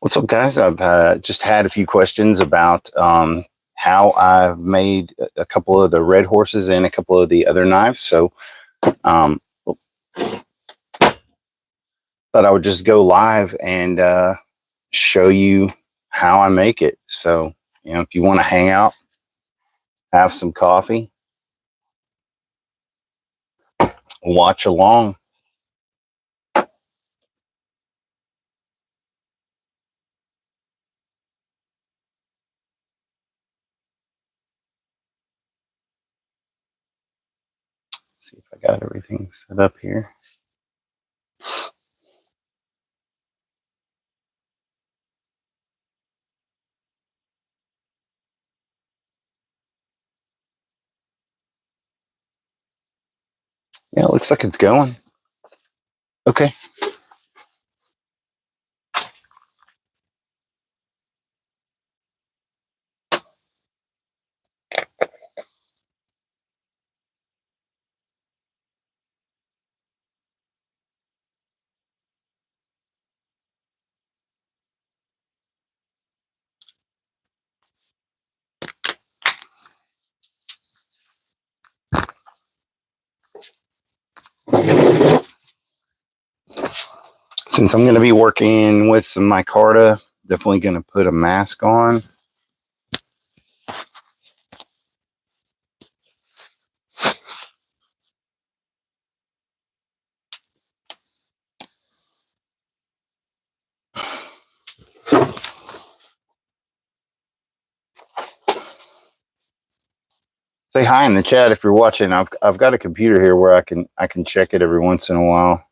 What's up, guys? I've just had a few questions about how I've made a couple of the red horses and a couple of the other knives. So thought I would just go live and show you how I make it. So, if you want to hang out, have some coffee, watch along. See if I got everything set up here. Yeah, it looks like it's going. Okay. Since I'm going to be working with some micarta, definitely going to put a mask on. Say hi in the chat if you're watching. I've got a computer here where I can check it every once in a while.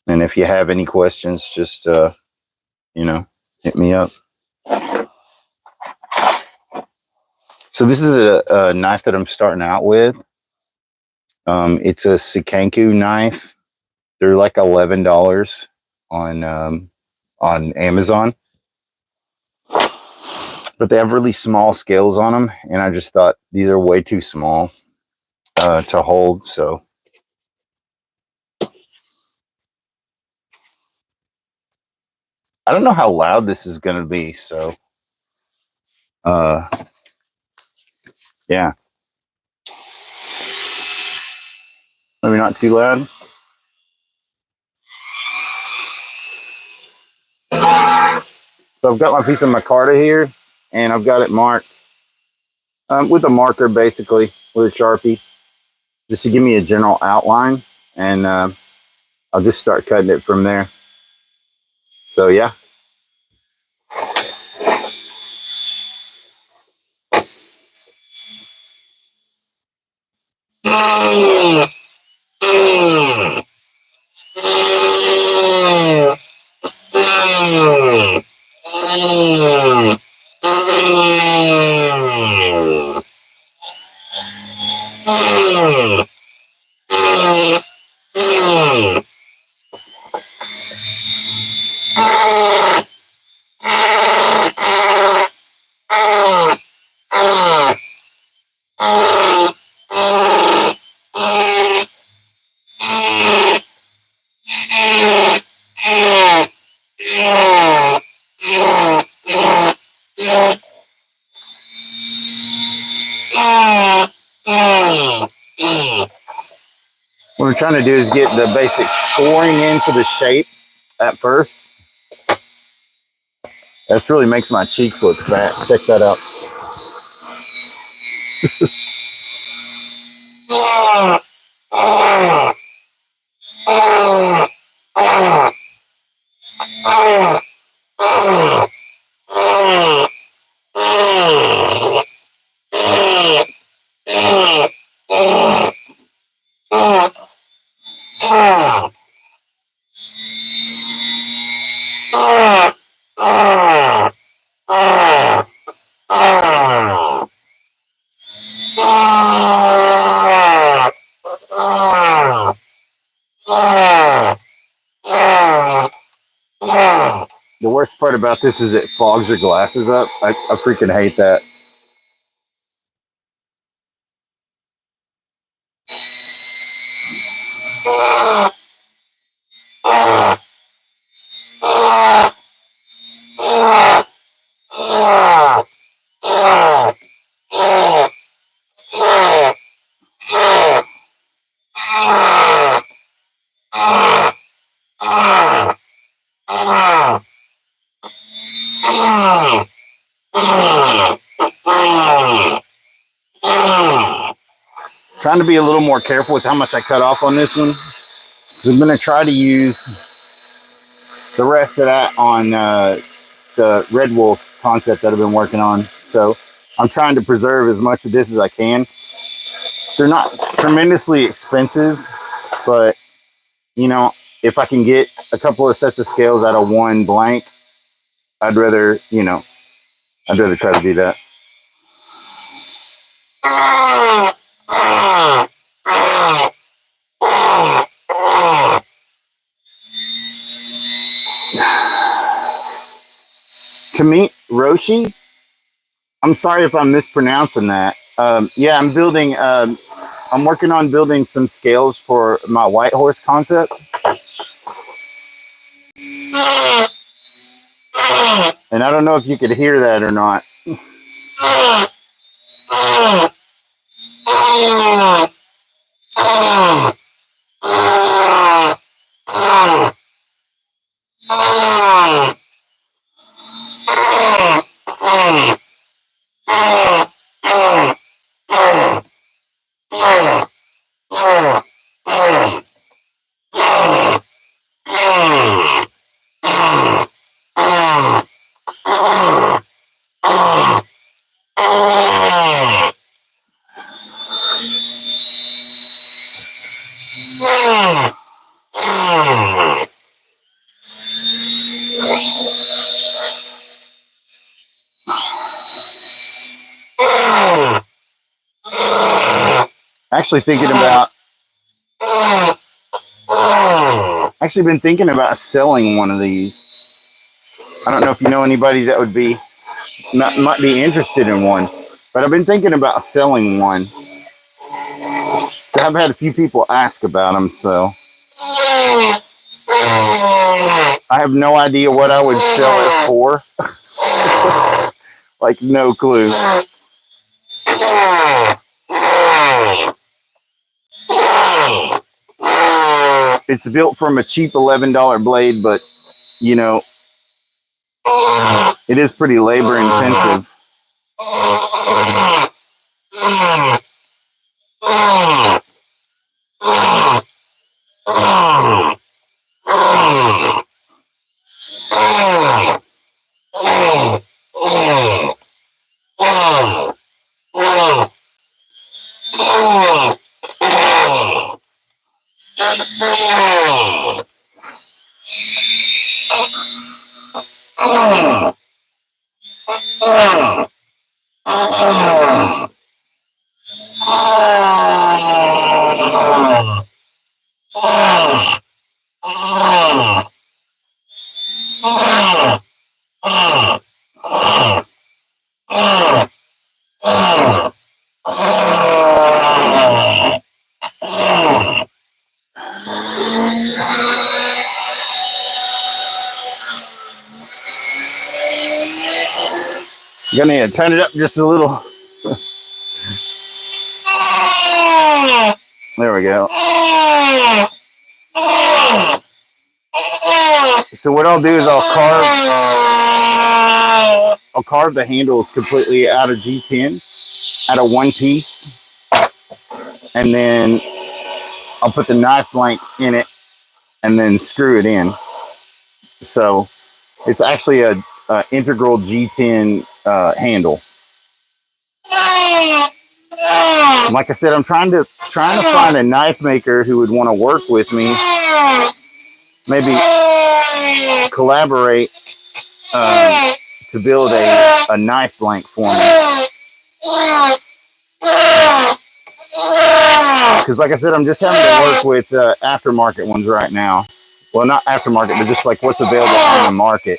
And if you have any questions, just hit me up. So this is a knife that I'm starting out with. It's a SMKW knife. They're like $11 on Amazon, but they have really small scales on them, and I just thought these are way too small to hold. So I don't know how loud this is going to be. So yeah, maybe not too loud. So I've got my piece of micarta here, and I've got it marked with a marker, basically, with a Sharpie, just to give me a general outline, and I'll just start cutting it from there. So yeah. What I'm trying to do is get the basic scoring into the shape at first. That really makes my cheeks look fat. Check that out. The worst part about this is it fogs your glasses up. I freaking hate that. Trying to be a little more careful with how much I cut off on this one. I'm going to try to use the rest of that on the Red Wolf concept that I've been working on. So I'm trying to preserve as much of this as I can. They're not tremendously expensive, but you know, if I can get a couple of sets of scales out of one blank, I'd rather, you know, I'd rather try to do that. Kamit Roshi, I'm sorry if I'm mispronouncing that. Yeah, I'm building, I'm working on building some scales for my white horse concept. And I don't know if you could hear that or not. Actually been thinking about selling one of these. I don't know if you know anybody that would be might be interested in one, but I've been thinking about selling one. I've had a few people ask about them, so I have no idea what I would sell it for. Like, no clue. It's built from a cheap $11 blade, but you know, it is pretty labor intensive. Gonna need to turn it up just a little. There we go. So what I'll do is I'll carve the handles completely out of G10, out of one piece, and then I'll put the knife blank in it and then screw it in. So it's actually a integral G10 handle. Like I said, I'm trying to find a knife maker who would want to work with me, maybe collaborate to build a knife blank for me. Because like I said, I'm just having to work with aftermarket ones right now. Well, not aftermarket, but just like what's available on the market.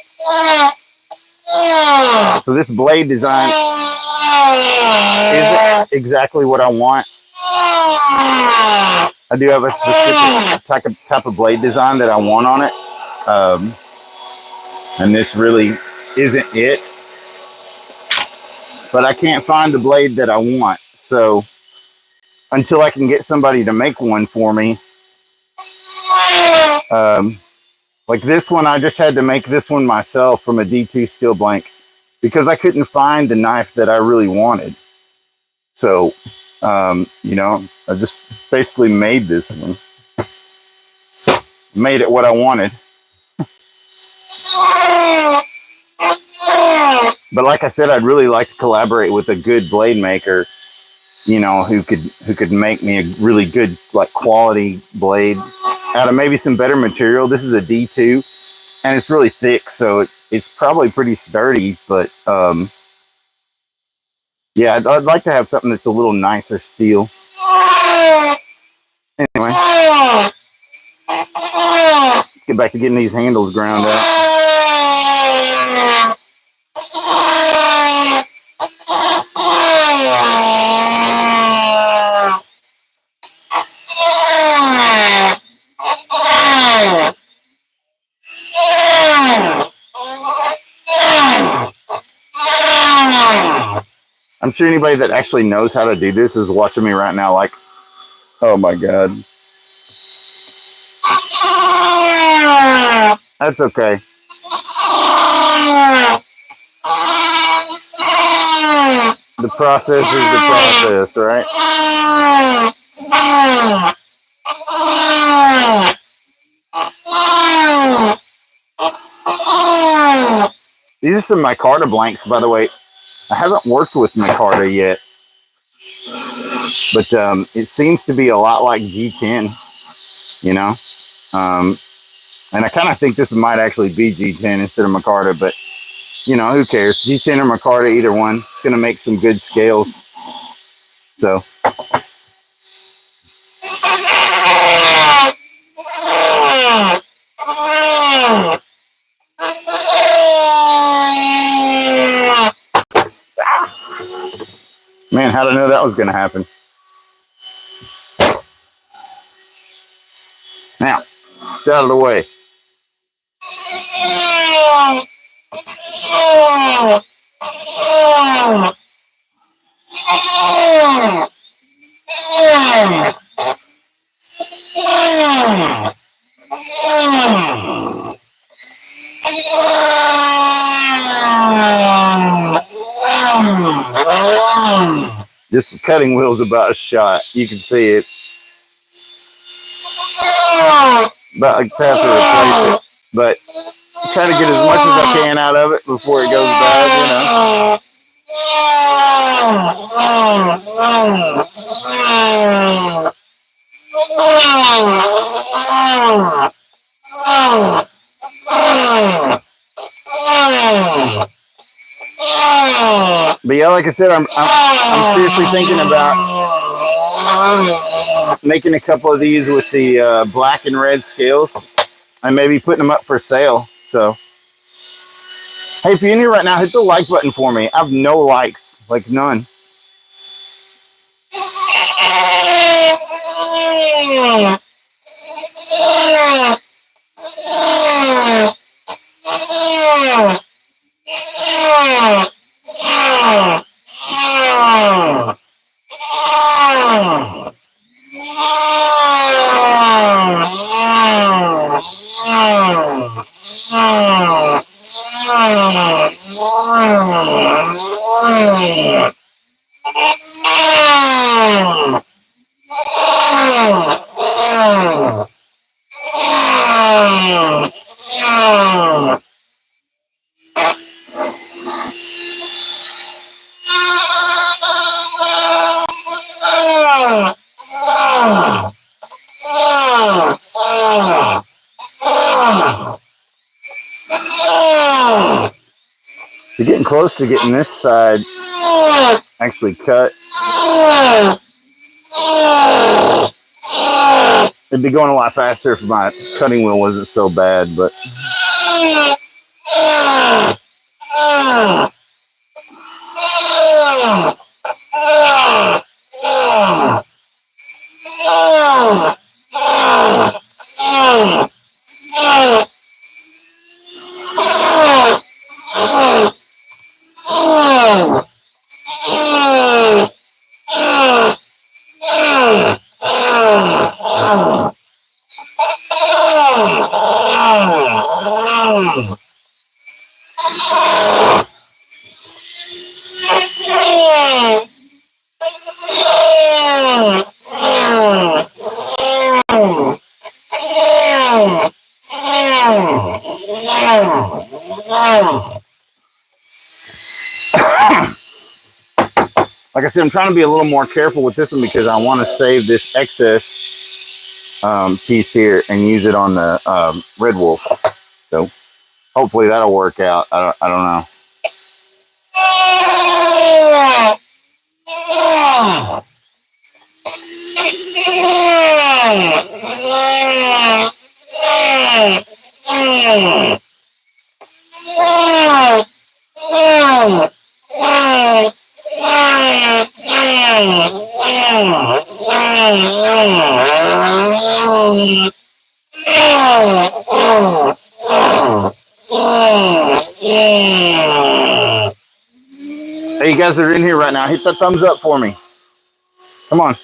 So this blade design isn't exactly what I want. I do have a specific type of blade design that I want on it. And this really isn't it. but I can't find the blade that I want. So until I can get somebody to make one for me, like this one, I just had to make this one myself from a D2 steel blank because I couldn't find the knife that I really wanted. So, you know, I just basically made this one, made it what I wanted. But like I said, I'd really like to collaborate with a good blade maker, you know, who could make me a really good, like, quality blade out of maybe some better material. This is a D2 and it's really thick, so it's probably pretty sturdy, but yeah, I'd like to have something that's a little nicer steel. Anyway, let's get back to getting these handles ground out. I'm sure anybody that actually knows how to do this is watching me right now like, oh my God. That's okay. The process is the process, right? These are some micarta blanks, by the way. I haven't worked with micarta yet, but it seems to be a lot like G10, you know? And I kind of think this might actually be G10 instead of micarta, but, you know, who cares? G10 or micarta, either one. It's going to make some good scales. So. Man, how did I know that was going to happen? Now, get out of the way. This cutting wheel's about a shot. You can see it. About like past to replace it. But try to get as much as I can out of it before it goes bad, you know. But yeah, like I said, I'm seriously thinking about making a couple of these with the black and red scales and maybe putting them up for sale. So, hey, if you're in here right now, hit the like button for me. I have no likes, like none. We're getting close to getting this side actually cut. It'd be going a lot faster if my cutting wheel wasn't so bad, but Like I said, I'm trying to be a little more careful with this one because I want to save this excess piece here and use it on the Red Wolf. So hopefully that'll work out. I don't know. Hey, you guys that are in here right now, hit that thumbs up for me. Come on.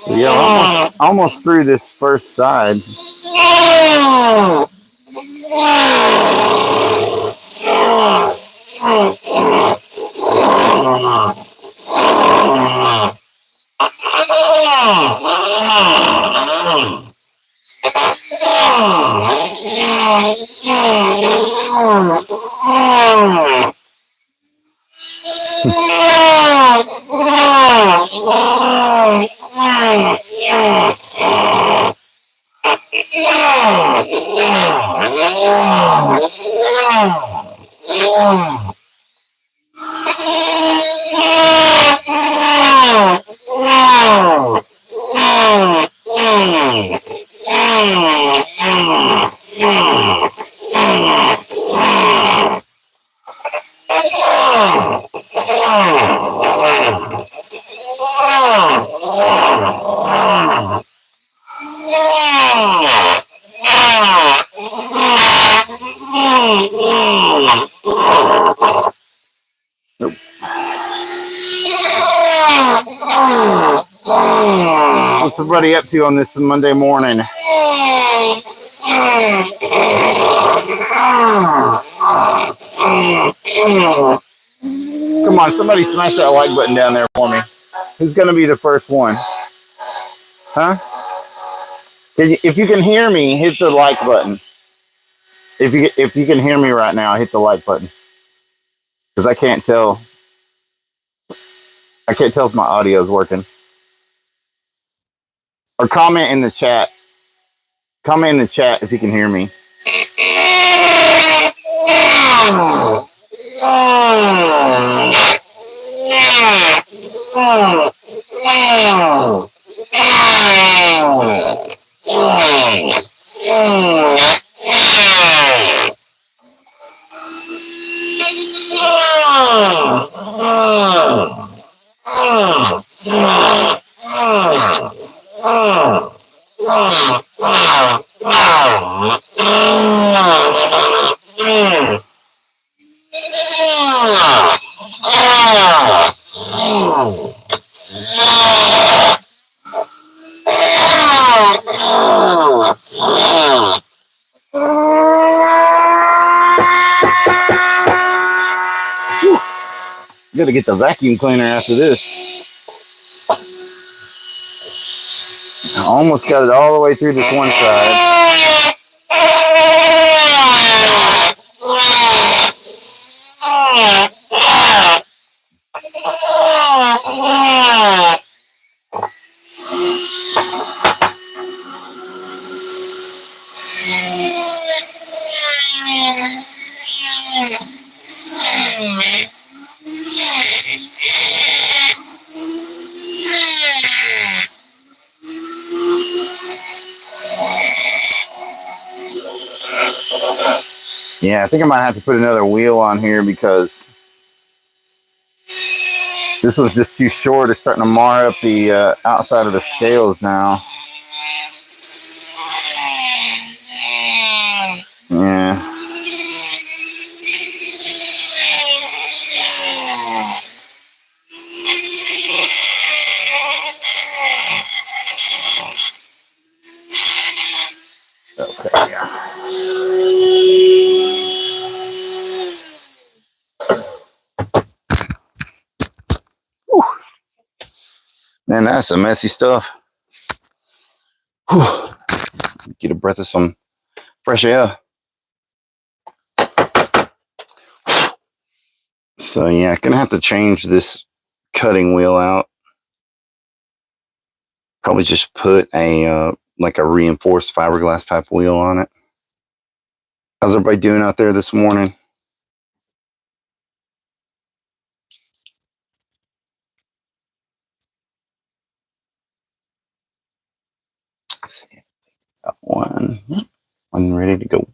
Yeah, almost through this first side. What's everybody up to on this Monday morning? Come on, somebody smash that like button down there for me. Who's going to be the first one? Huh? If you can hear me, hit the like button. If you can hear me right now, hit the like button. Because I can't tell. I can't tell if my audio is working. Or comment in the chat. Comment in the chat if you can hear me. Gotta get the vacuum cleaner after this. I almost got it all the way through this one side. Yeah, I think I might have to put another wheel on here because this was just too short. It's starting to mar up the outside of the scales now. Yeah. Okay, yeah. Whew. Man, that's some messy stuff. Whew. Get a breath of some fresh air. So yeah, gonna have to change this cutting wheel out. Probably just put a like a reinforced fiberglass type wheel on it. How's everybody doing out there this morning? Got one ready to go.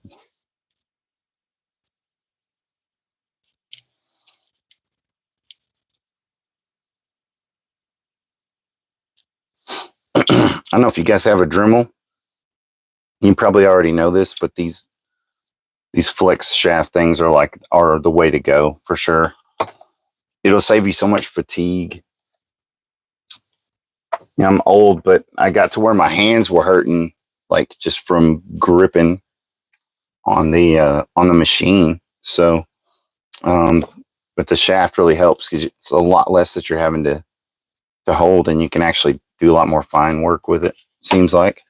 I don't know if you guys have a Dremel. You probably already know this, but these flex shaft things are the way to go for sure. It'll save you so much fatigue. Yeah, I'm old, but I got to where my hands were hurting, like just from gripping on the machine. So, but the shaft really helps because it's a lot less that you're having to hold, and you can actually do a lot more fine work with it. Seems like.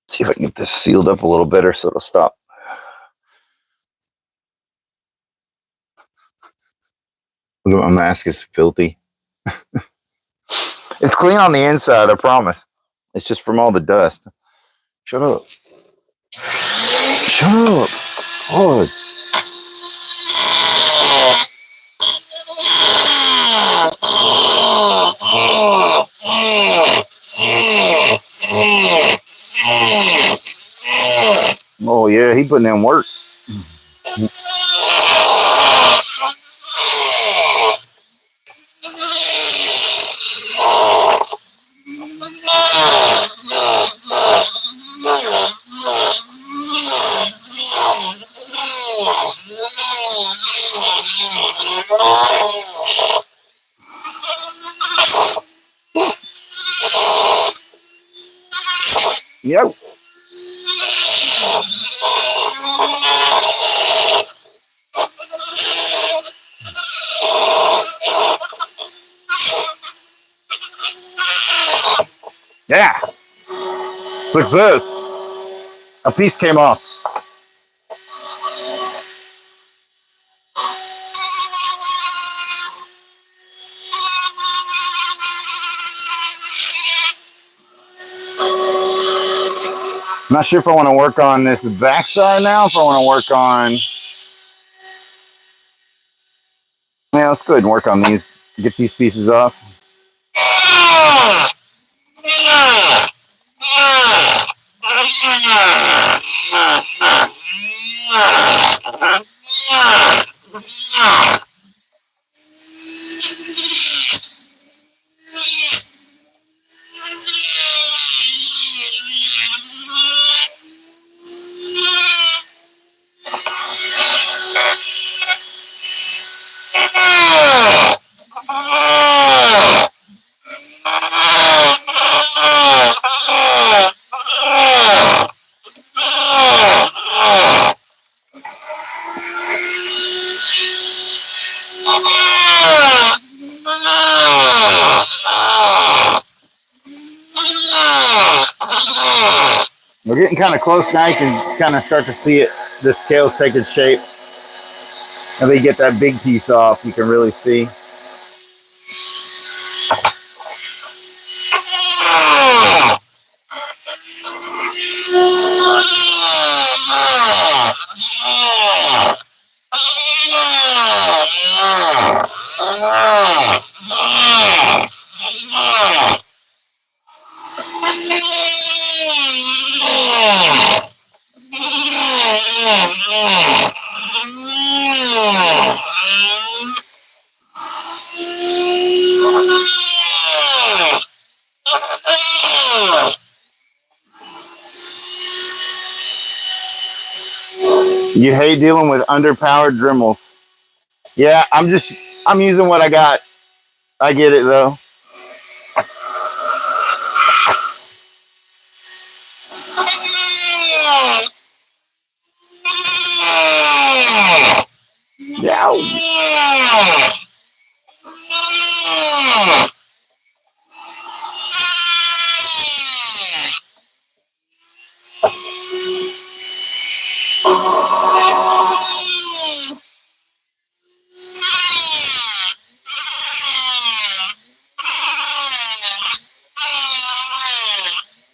See if I can get this sealed up a little better so it'll stop. Look at my mask, is filthy. It's clean on the inside, I promise. It's just from all the dust. Shut up. Shut up. Oh. Oh yeah, he putting in work. Yep. Yeah. Success. A piece came off. I'm not sure if I want to work on this back side now, if I want to work on... Yeah, let's go ahead and work on these. Get these pieces off. We're getting kind of close now. You can kind of start to see it. The scales taking shape. And they get that big piece off, you can really see. You hate dealing with underpowered Dremels. Yeah, I'm using what I got. I get it though. Yeah.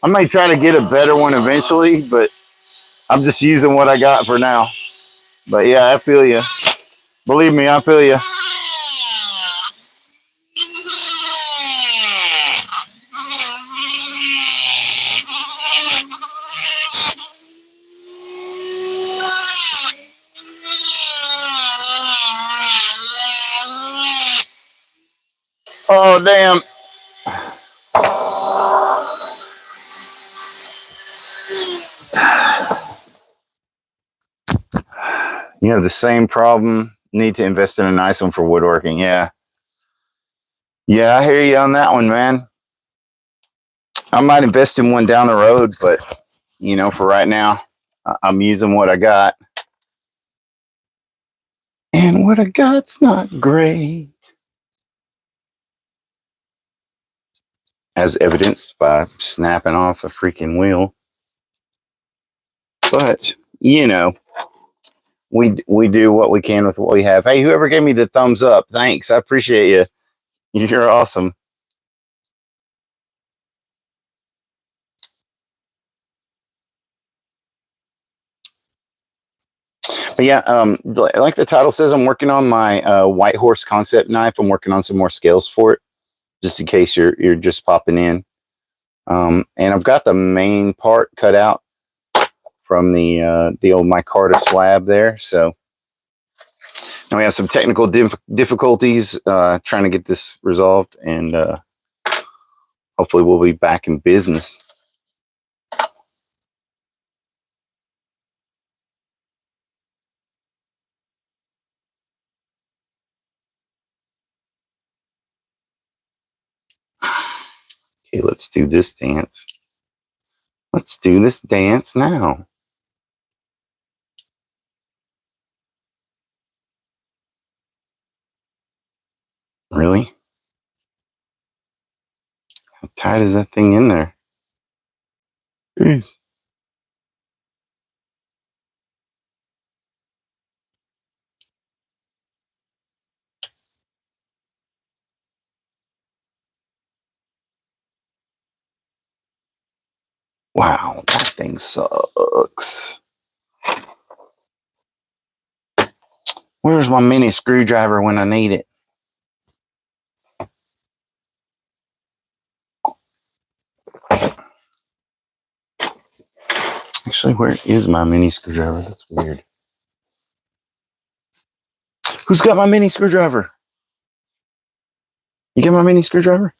I might try to get a better one eventually, but I'm just using what I got for now. But yeah, I feel you. Believe me, I feel you. Oh, damn. You have the same problem. Need to invest in a nice one for woodworking. Yeah. Yeah, I hear you on that one, man. I might invest in one down the road, but, you know, for right now, I'm using what I got. And what I got's not great. As evidenced by snapping off a freaking wheel. But, you know, we do what we can with what we have. Hey, whoever gave me the thumbs up, thanks. I appreciate you. You're awesome. But yeah, like the title says, I'm working on my White Horse concept knife. I'm working on some more scales for it, just in case you're just popping in. And I've got the main part cut out from the old micarta slab there. So now we have some technical difficulties trying to get this resolved, and hopefully we'll be back in business. Okay, let's do this dance. Let's do this dance now. Really? How tight is that thing in there? Jeez. Wow, that thing sucks. Where's my mini screwdriver when I need it? Actually, where is my mini screwdriver? That's weird. Who's got my mini screwdriver? You get my mini screwdriver?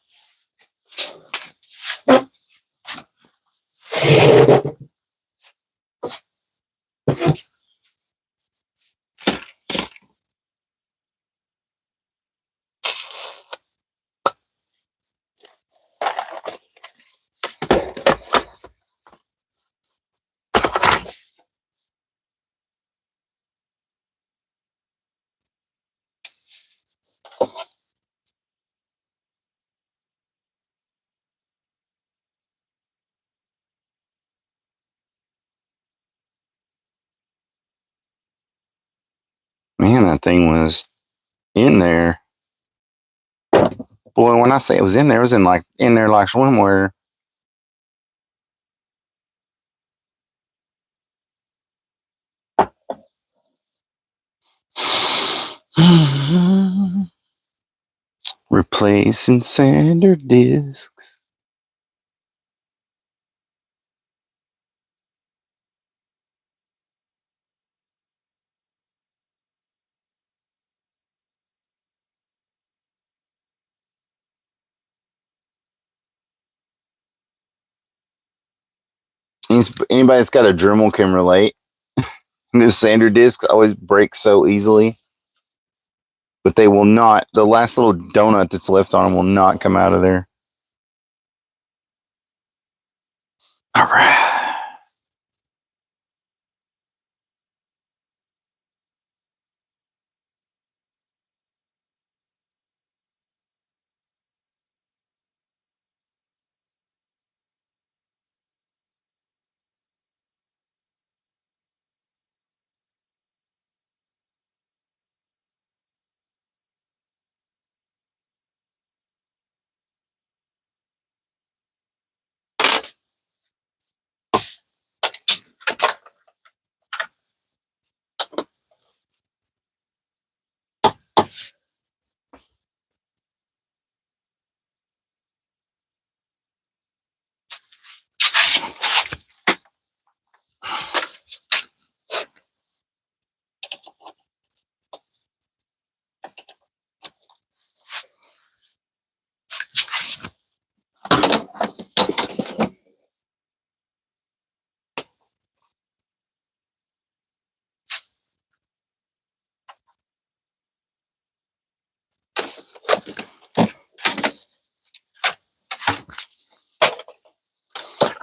Man, that thing was in there. Boy, when I say it was in there, it was in there like swimwear. Replacing sander discs. Anybody that's got a Dremel can relate. This sander disc always breaks so easily. But they will not, the last little donut that's left on them will not come out of there. All right.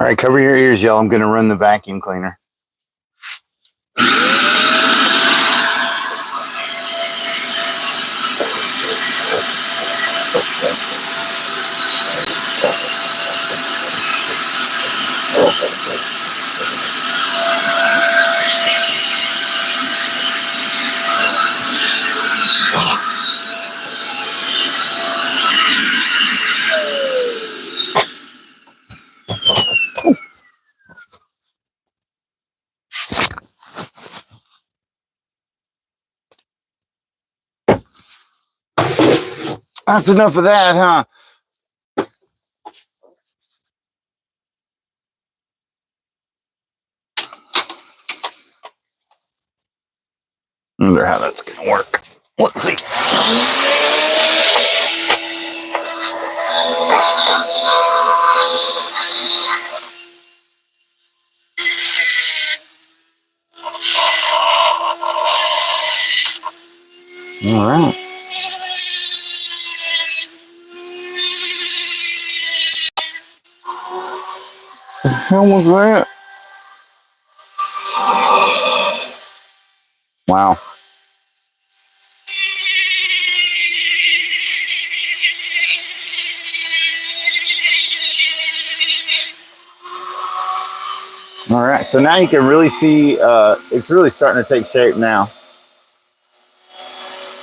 All right, cover your ears, y'all. I'm going to run the vacuum cleaner. That's enough of that, huh? I wonder how that's going to work. Let's see. All right. What the hell was that? Wow. All right, so now you can really see it's really starting to take shape now.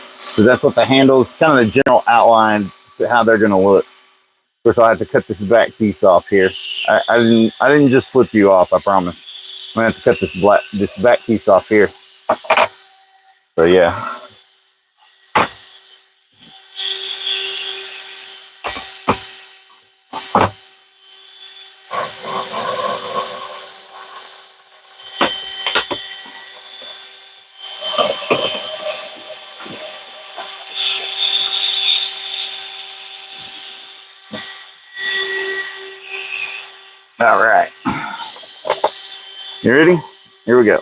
So that's what the handles, kind of the general outline, how they're going to look. Of course, I'll have to cut this back piece off here. I didn't just flip you off, I promise. I'm going to have to cut this back piece off here. So yeah. All right. You ready? Here we go.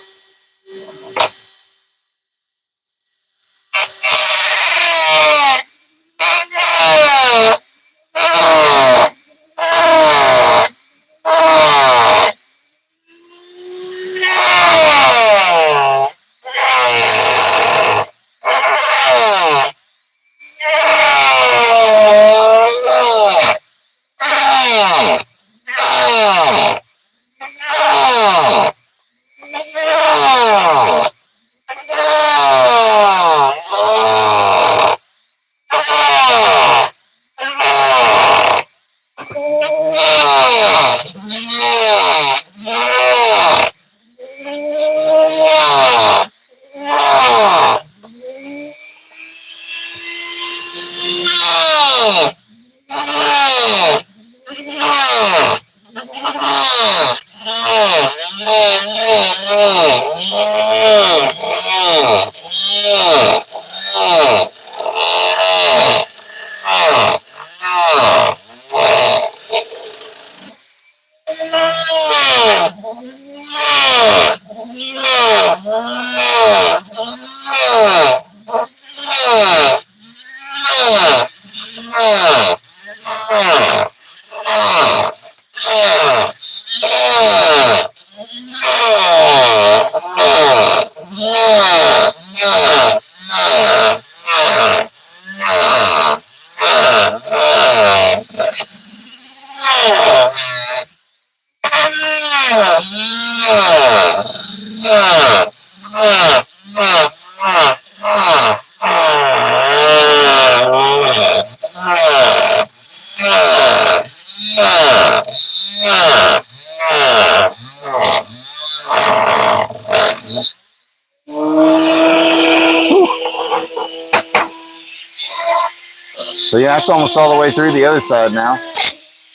So yeah, that's almost all the way through the other side now.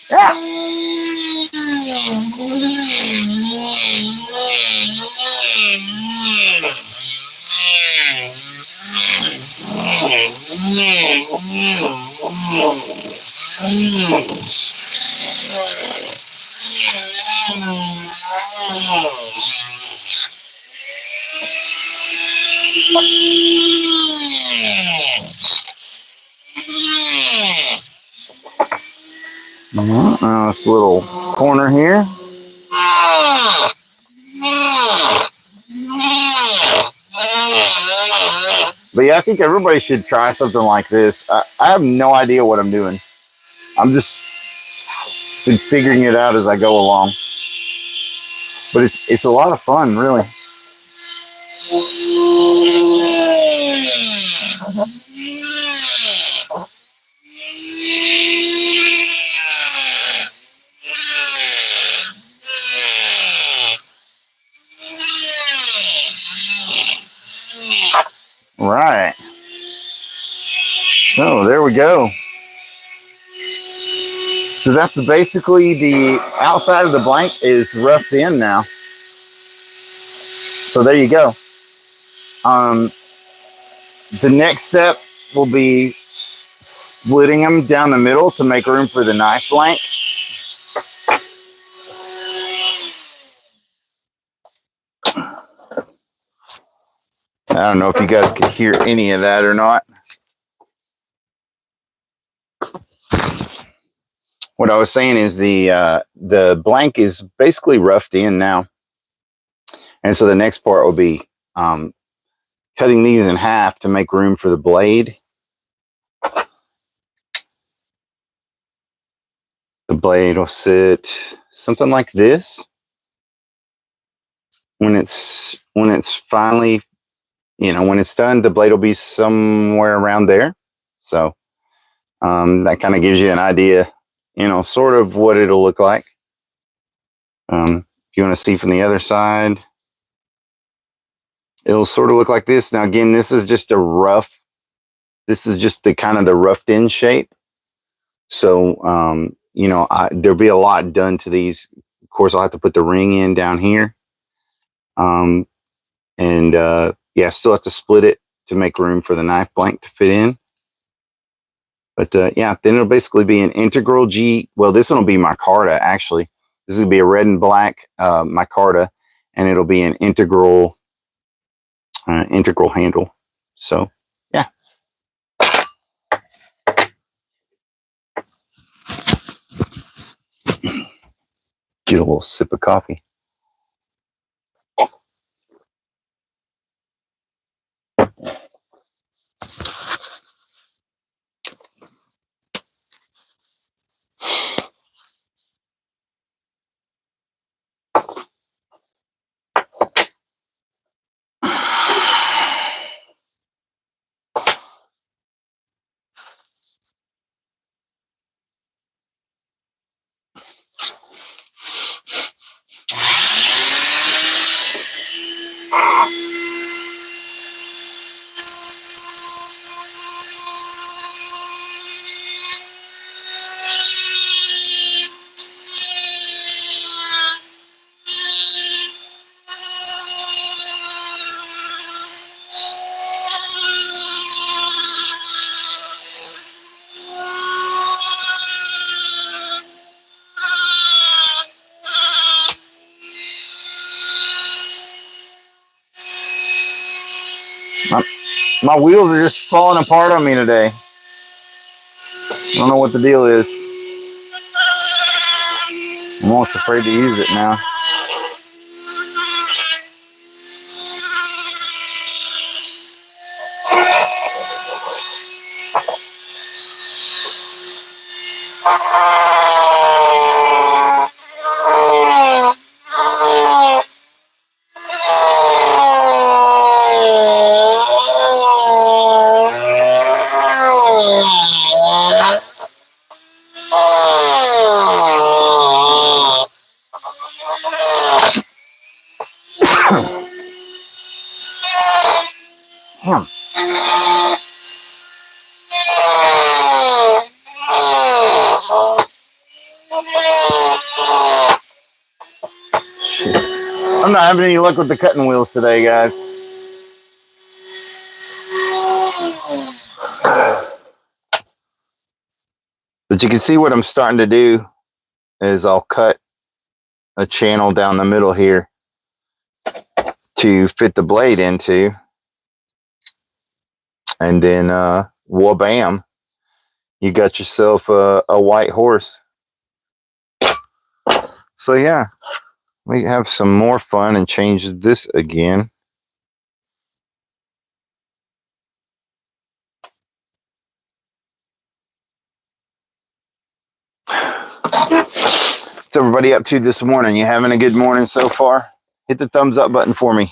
Yeah. This little corner here. But yeah, I think everybody should try something like this. I have no idea what I'm doing. I'm just been figuring it out as I go along. But it's a lot of fun, really. Right. So there we go. So that's basically the outside of the blank is roughed in now. So there you go. The next step will be splitting them down the middle to make room for the knife blank. I don't know if you guys could hear any of that or not. What I was saying is the blank is basically roughed in now. And so the next part will be cutting these in half to make room for the blade. The blade will sit something like this. When it's finally, when it's done, the blade will be somewhere around there. So that kind of gives you an idea, sort of what it'll look like. If you want to see from the other side, it'll sort of look like this. Now, again, this is just the kind of the roughed in shape. So, there'll be a lot done to these. Of course, I'll have to put the ring in down here. Yeah, still have to split it to make room for the knife blank to fit in. But yeah, then it'll basically be an integral G. Well, this one will be micarta, actually. This will be a red and black micarta, and it'll be an integral handle. So, yeah. Get a little sip of coffee. My wheels are just falling apart on me today. I don't know what the deal is. I'm almost afraid to use it now. Damn. I'm not having any luck with the cutting wheels today, guys. But you can see what I'm starting to do is I'll cut a channel down the middle here to fit the blade into. And then, wha-bam, you got yourself a white horse. So yeah, we have some more fun and change this again. What's everybody up to this morning? You having a good morning so far? Hit the thumbs up button for me.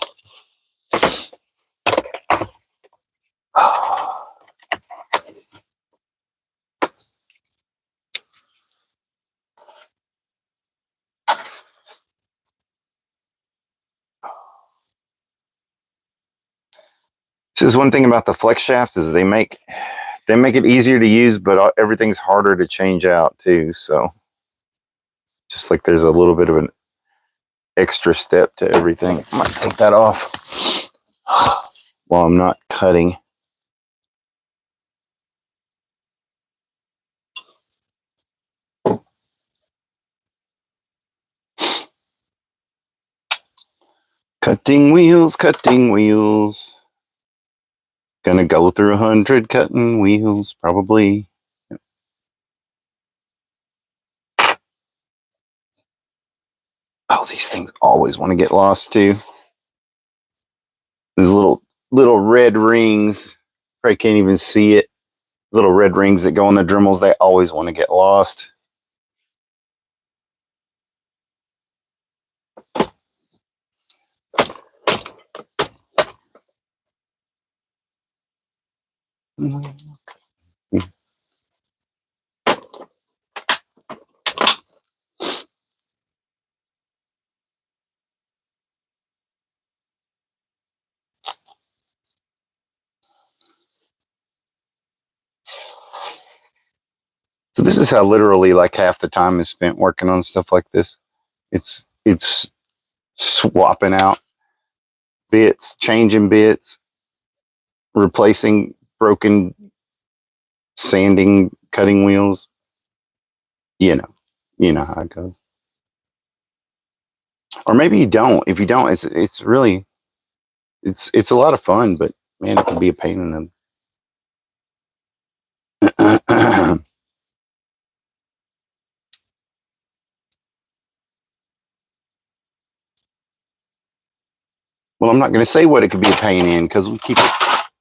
This is one thing about the flex shafts is they make it easier to use, but everything's harder to change out too. So just like there's a little bit of an extra step to everything. I might take that off while I'm not cutting. Cutting wheels, cutting wheels. Gonna go through 100 cutting wheels, probably. Oh, these things always want to get lost too. These little red rings. Probably can't even see it. Little red rings that go on the Dremels, they always want to get lost. So this is how literally like half the time is spent working on stuff like this. It's swapping out bits, changing bits, replacing broken sanding cutting wheels. You know how it goes. Or maybe you don't. If you don't, it's really it's a lot of fun, but man, it can be a pain in the well, I'm not going to say what it could be a pain in because we keep it.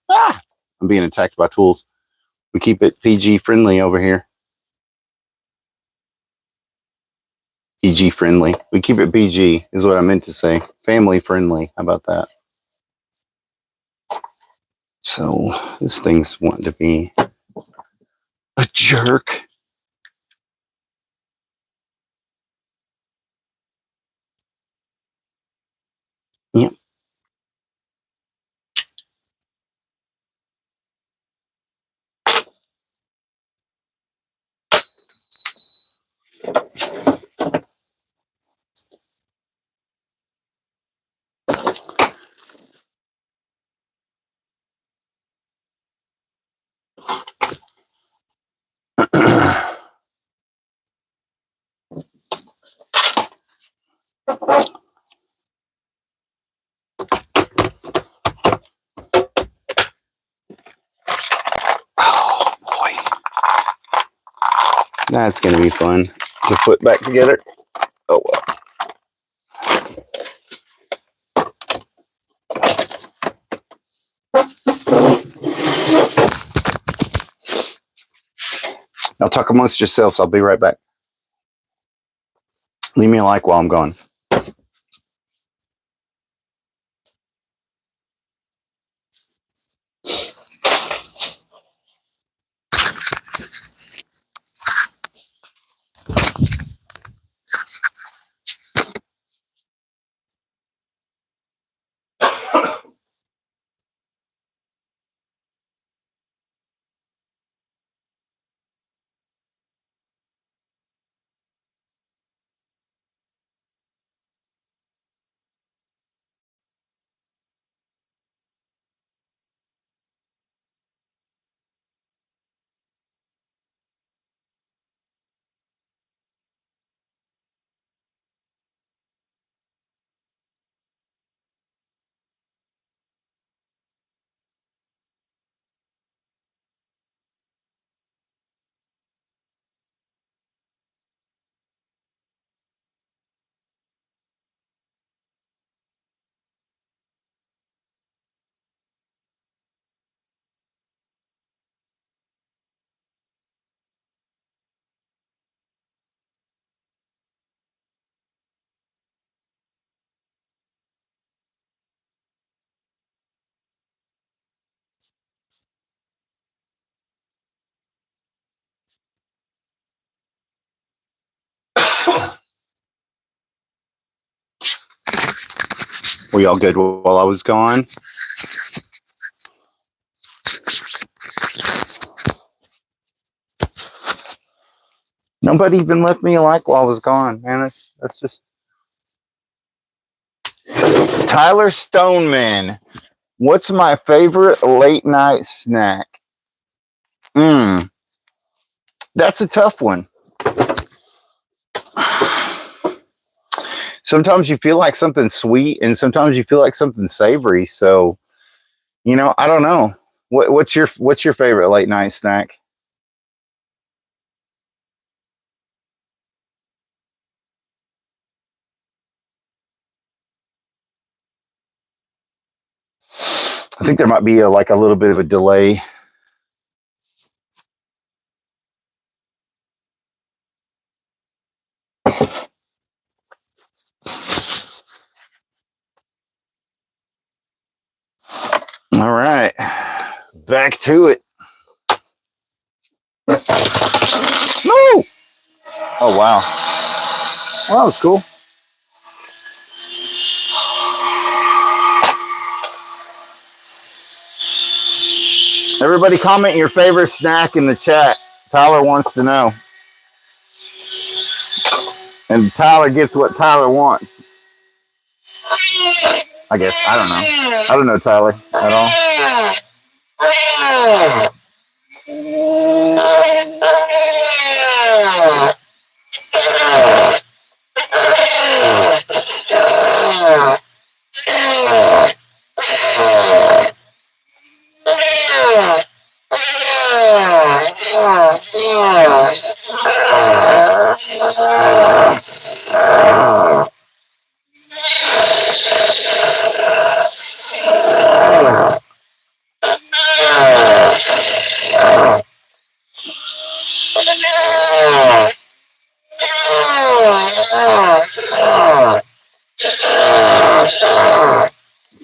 Ah, I'm being attacked by tools. We keep it PG friendly over here. PG friendly. We keep it PG is what I meant to say. Family friendly. How about that? So this thing's wanting to be a jerk. Yep. That's going to be fun to put back together. Oh, well. Now talk amongst yourselves. I'll be right back. Leave me a like while I'm gone. Were y'all good while I was gone? Nobody even left me a like while I was gone, man. That's just Tyler Stoneman. What's my favorite late night snack? That's a tough one. Sometimes you feel like something sweet, and sometimes you feel like something savory. So, you know, I don't know. What's your favorite late night snack? I think there might be like a little bit of a delay. All right, back to it. No! Oh, wow. Well, that was cool. Everybody comment your favorite snack in the chat. Tyler wants to know. And Tyler gets what Tyler wants. I guess. I don't know. I don't know Tyler at all.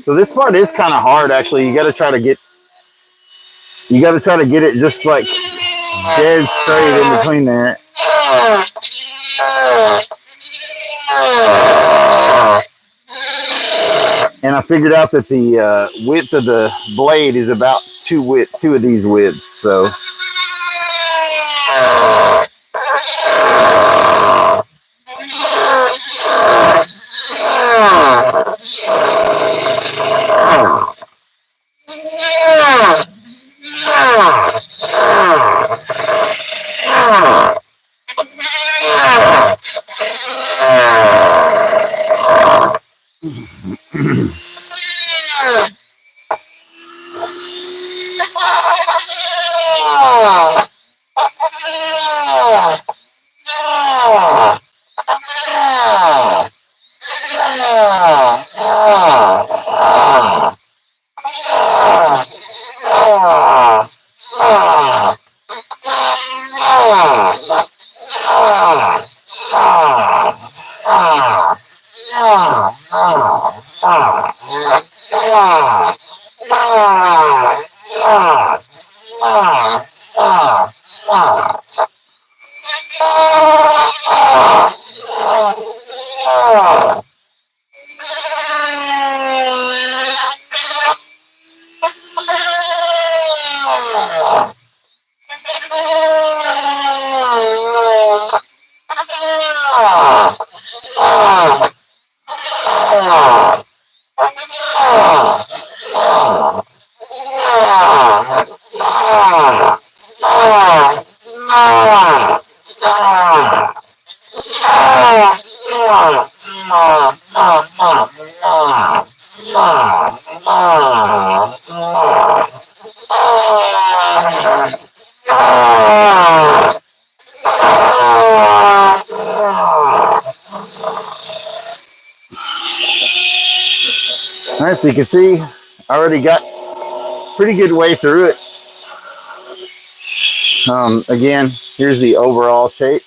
So this part is kind of hard, actually. You got to try to get it just like dead straight in between there. And I figured out that the width of the blade is about two of these widths. So. Alright, so you can see I already got pretty good way through it. Again, here's the overall shape.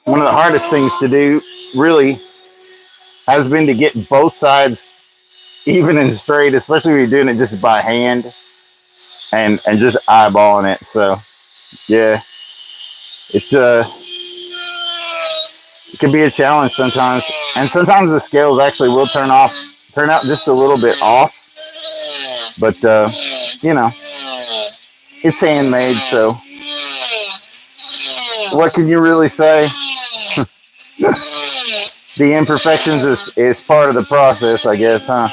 One of the hardest things to do really has been to get both sides even and straight, especially when you're doing it just by hand and just eyeballing it. So yeah, it's it can be a challenge sometimes, and sometimes the scales actually will turn out just a little bit off, but you know, it's handmade, so what can you really say? The imperfections is part of the process, I guess, huh?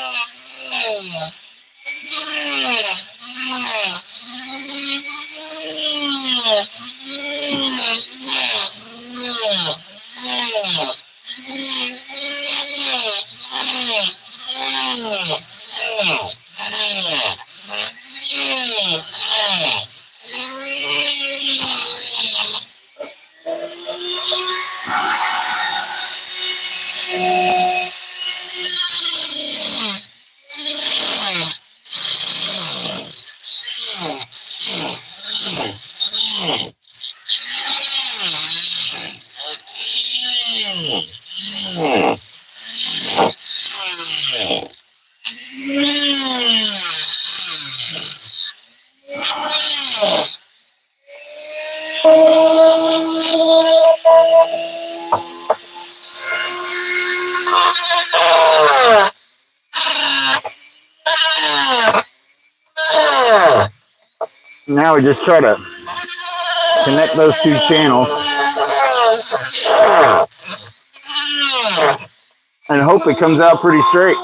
Now we just try to connect those two channels and hope it comes out pretty straight.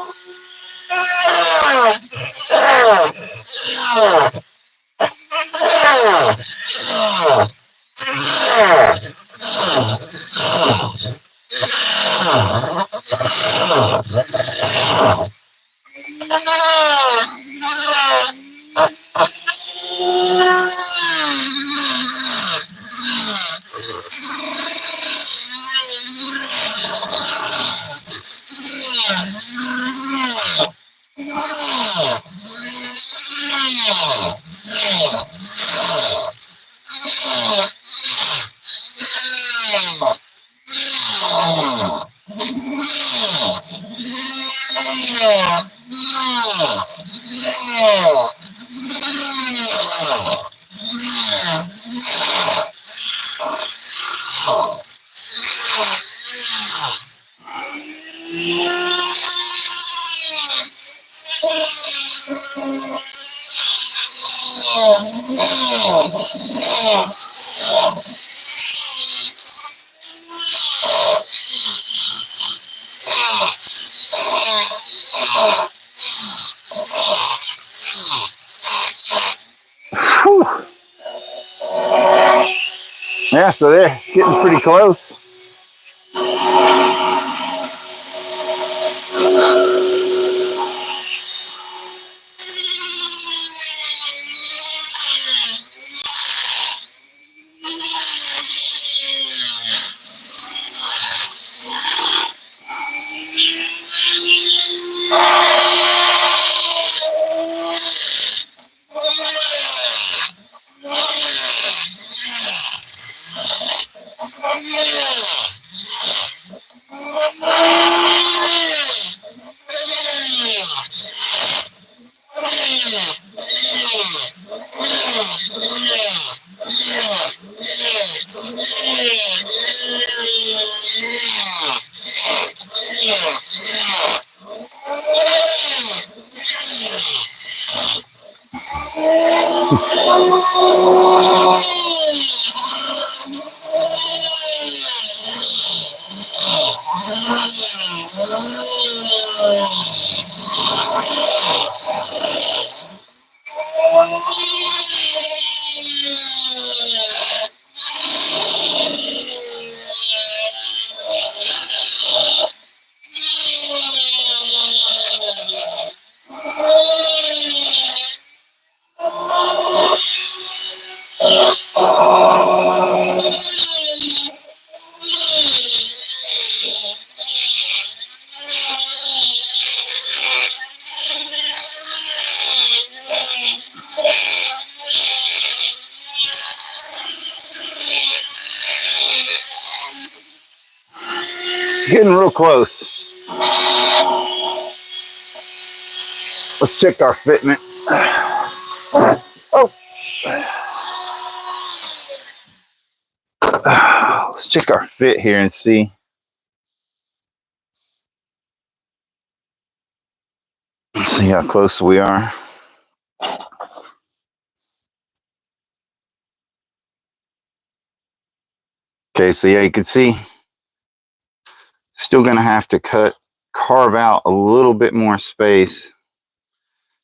Yeah, so they're getting pretty close. Getting real close. Let's check our fitment. Oh. Let's check our fit here and see. Let's see how close we are. Okay, so yeah, you can see still gonna have to carve out a little bit more space.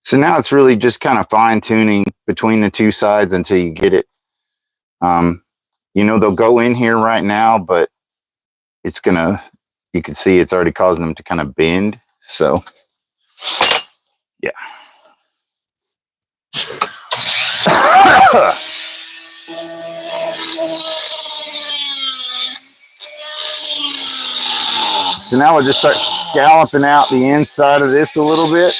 So now it's really just kind of fine tuning between the two sides until you get it. You know, they'll go in here right now, but it's gonna, you can see it's already causing them to kind of bend. So yeah. So now we'll just start scalloping out the inside of this a little bit.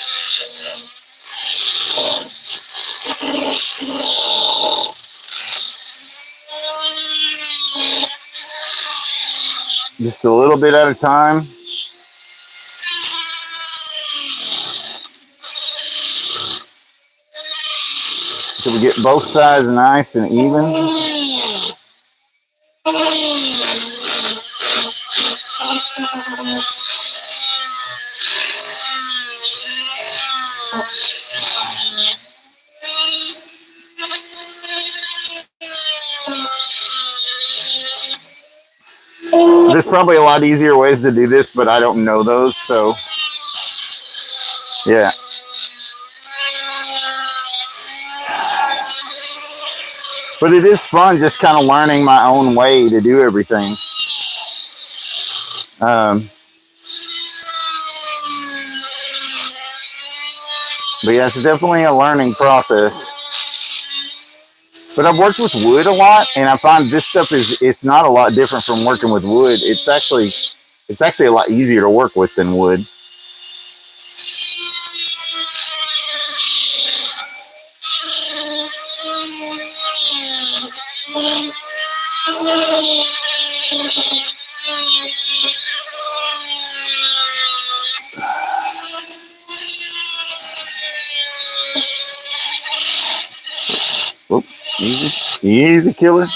Just a little bit at a time. So we get both sides nice and even. There's probably a lot easier ways to do this, but I don't know those, so yeah. But it is fun just kind of learning my own way to do everything. But yeah, it's definitely a learning process. But I've worked with wood a lot, and I find this stuff it's not a lot different from working with wood. It's actually a lot easier to work with than wood. Whoop, easy killer.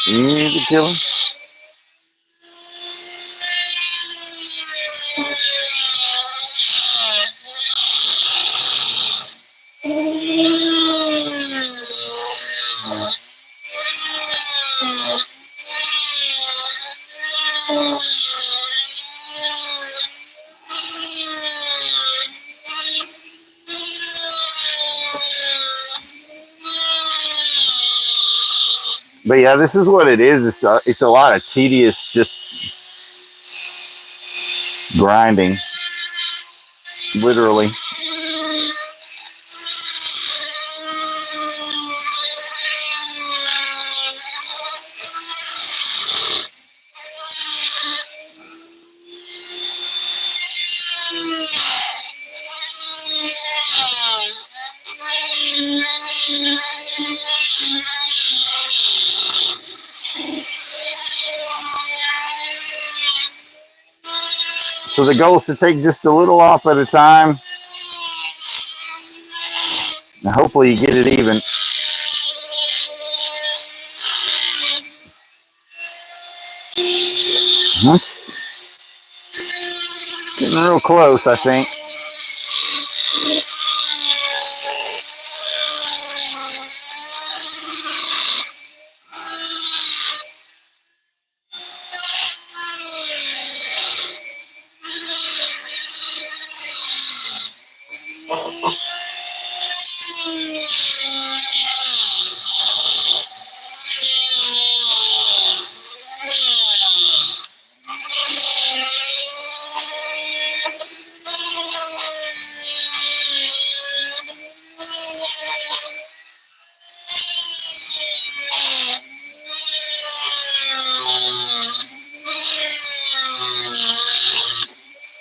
Easy killer. But yeah, this is what it is. It's a lot of tedious just grinding, literally. So the goal is to take just a little off at a time. And hopefully you get it even. Getting real close, I think.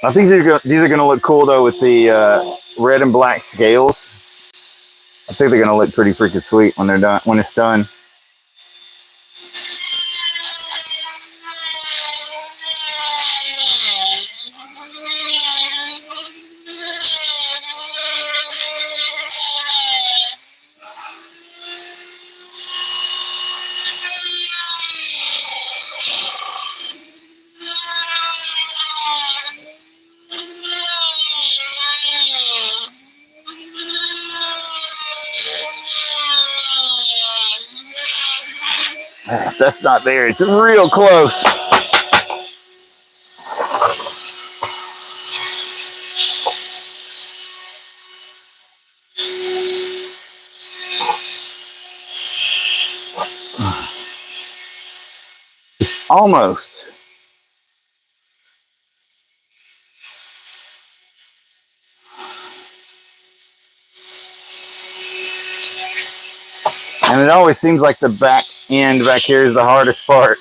I think these are going to look cool though with the red and black scales. I think they're going to look pretty freaking sweet when they're done. When it's done. That's not there. It's real close. Almost. And it always seems like the back end back here is the hardest part.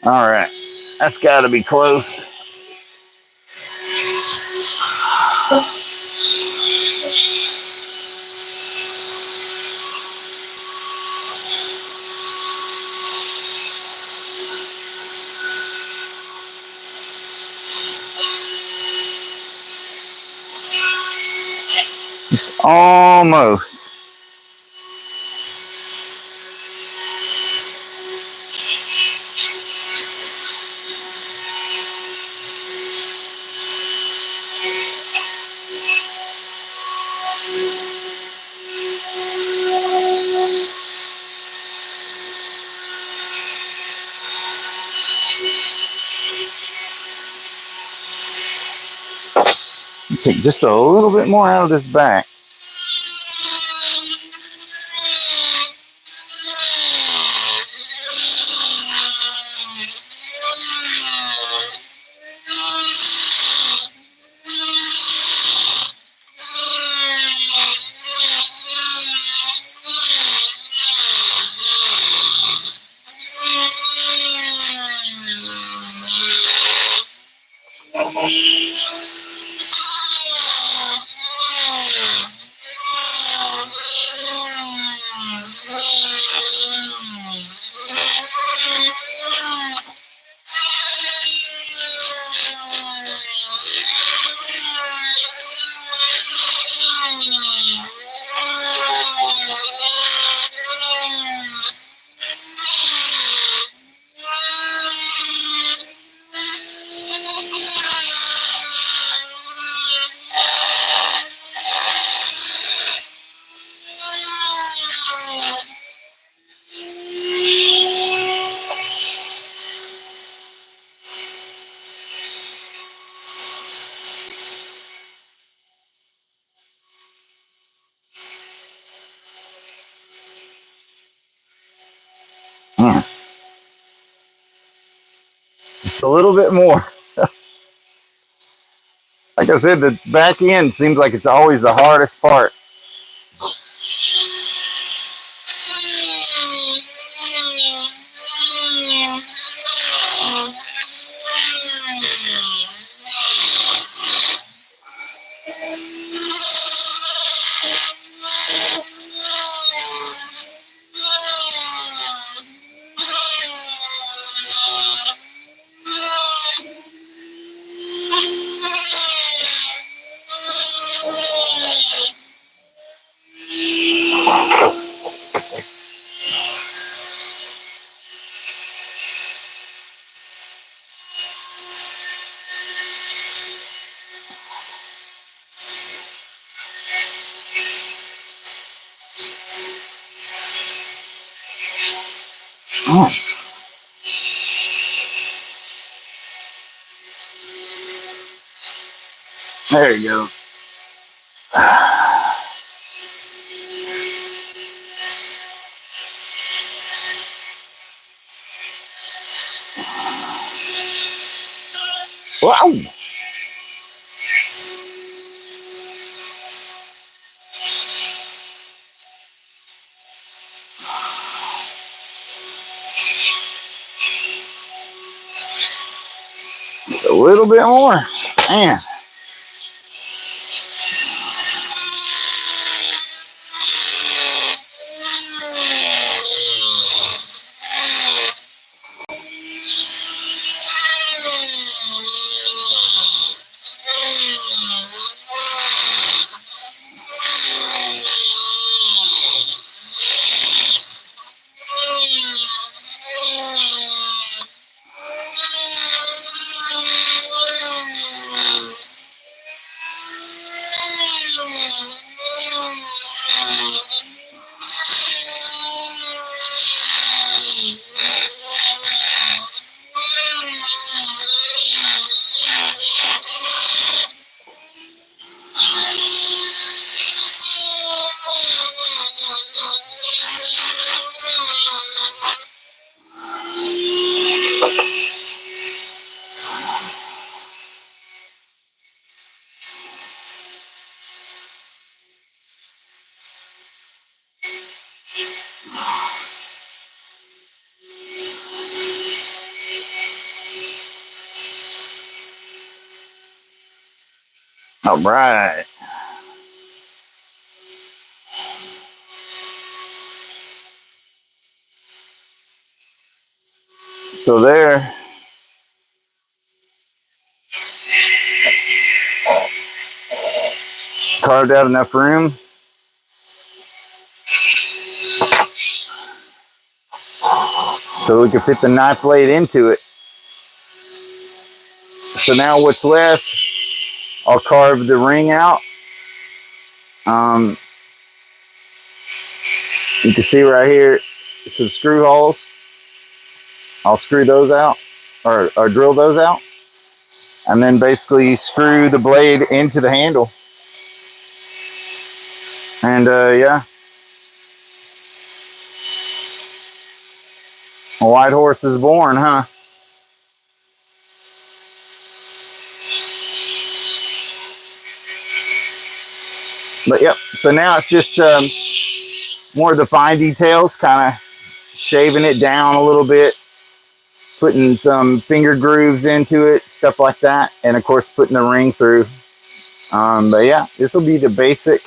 All right, that's got to be close. Just almost. Take just a little bit more out of this back. Just a little bit more. Like I said, the back end seems like it's always the hardest part. Oh. There you go. Wow. A little bit more. Man. All right. So there. Carved out enough room. So we can fit the knife blade into it. So now what's left, I'll carve the ring out. You can see right here, some screw holes. I'll screw those out, or drill those out. And then basically screw the blade into the handle. And yeah. A white horse is born, huh? But yep, so now it's just more of the fine details, kind of shaving it down a little bit, putting some finger grooves into it, stuff like that, and of course putting the ring through. But yeah, this will be the basic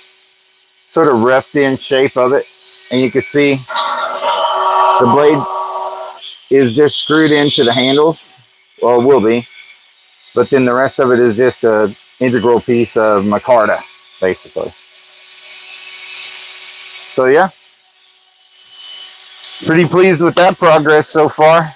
sort of roughed in shape of it. And you can see the blade is just screwed into the handles. Well, it will be. But then the rest of it is just an integral piece of micarta, basically. So yeah, pretty pleased with that progress so far.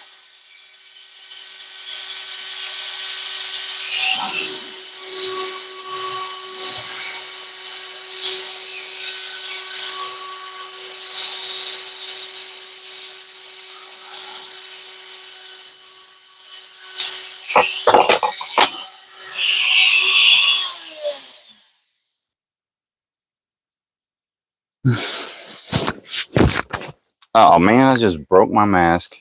Oh man, I just broke my mask.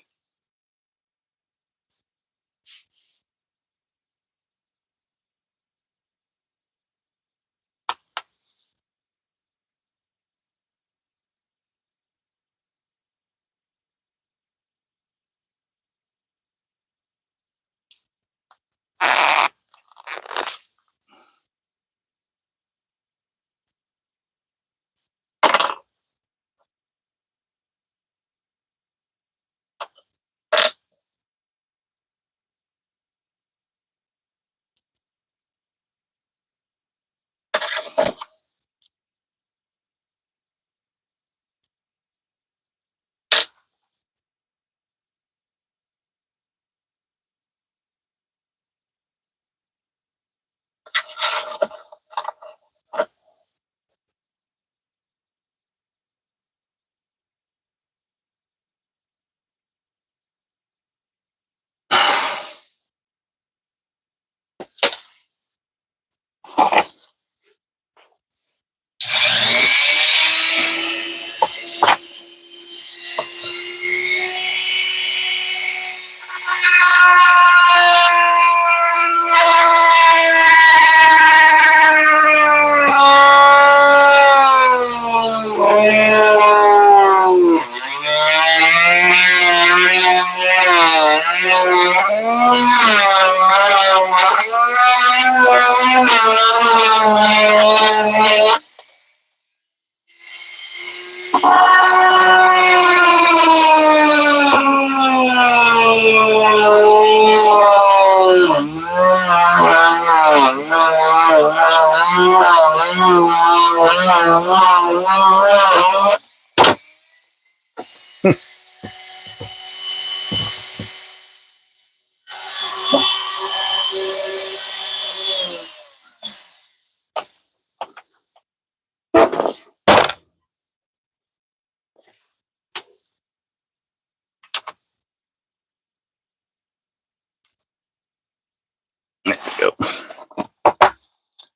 There we go.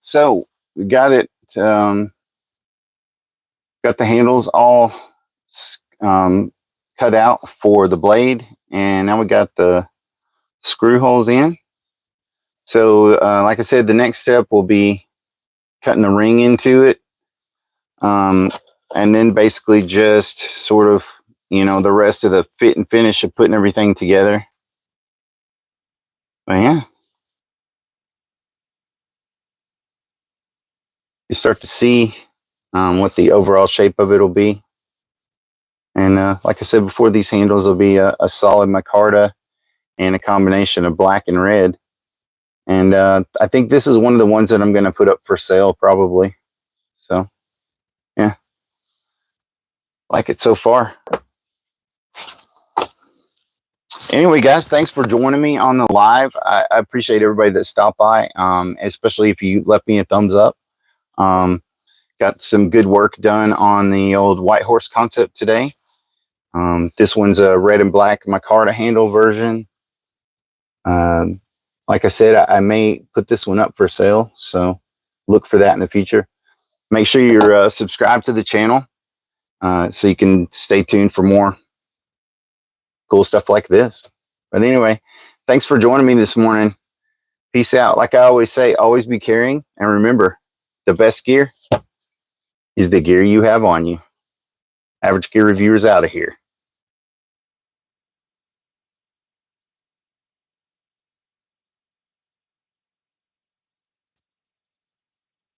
So we got it. Got the handles all cut out for the blade, and now we got the screw holes in. So like I said, the next step will be cutting the ring into it, and then basically just sort of, you know, the rest of the fit and finish of putting everything together. But yeah, you start to see what the overall shape of it will be. And like I said before, these handles will be a solid micarta and a combination of black and red. And I think this is one of the ones that I'm going to put up for sale probably. So yeah, like it so far. Anyway, guys, thanks for joining me on the live. I appreciate everybody that stopped by, especially if you left me a thumbs up. Got some good work done on the old White Horse concept today. This one's a red and black micarta handle version. Like I said, I may put this one up for sale, so look for that in the future. Make sure you're subscribed to the channel so you can stay tuned for more cool stuff like this. But anyway, thanks for joining me this morning. Peace out. Like I always say, always be caring, and remember, the best gear is the gear you have on you. Average Gear Reviewers out of here.